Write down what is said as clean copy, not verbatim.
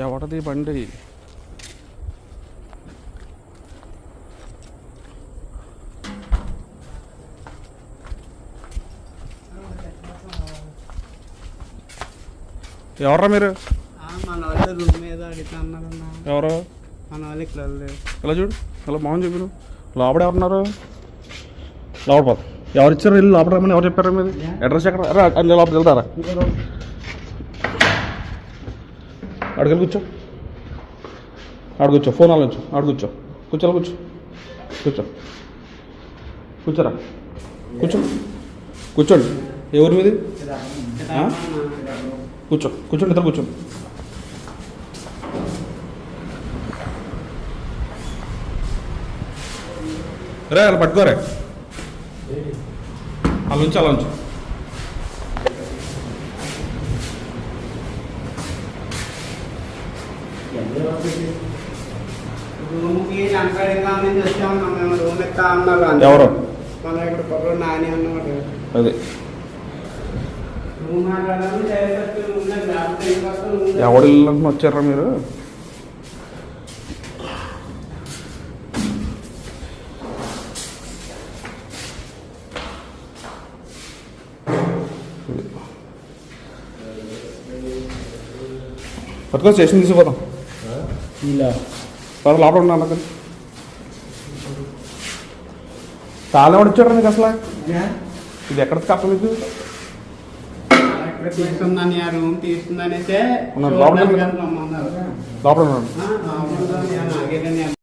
ఎవడది బండి? ఎవర్రా మీరు? మన వాళ్ళు రూమ్ మీద అడుగుతా అన్నారన్నా. ఎవరు? మన వాళ్ళు ఇక్కడ ఇలా చూడు, ఇలా మోహన్ చెప్పు. లోపల ఎవరున్నారు? లోపల పోతా. ఎవరు ఇచ్చారు ఇల్లు లోపల రమ్మని? ఎవరు చెప్పారు? మీది అడ్రస్ ఎక్కడ? అన్ని లోపలికి వెళ్తారా? అడుగులు కూర్చో, ఆడు కూర్చో. ఫోన్ అలా కూర్చో, ఆడు కూర్చో. కూర్చోలా కూర్చో, కూర్చో, కూర్చోరా, కూర్చో, కూర్చోండి. ఎవరి మీది? కూర్చో, కూర్చోండి, ఇద్దరు కూర్చోండి. రే అలా పట్టుకోరే, అలా ఉంచు, అలా ఉంచు. రూమ్కి లంకడిగా నుంచి వచ్చాము. మేము రూమ్ ఎత్తా అన్నారు. ఎవరు? మన ఇక్కడ పొగలు నాని అన్నమాట. అదే రూమ్ మాట్లాడాలని ఎవడు ఇల్లు వచ్చారా మీరు? పట్టుకో, స్టేషన్ తీసుకుపోతాం. లోపల ఉన్నా అన్నది తాళం ఎవడు ఇచ్చాడు నీకు అసలు? ఇది ఎక్కడ కప్ప మీకు? తీసుకుందని ఆ రూమ్ తీసుకుందనేసే లోపల ఉన్నాను.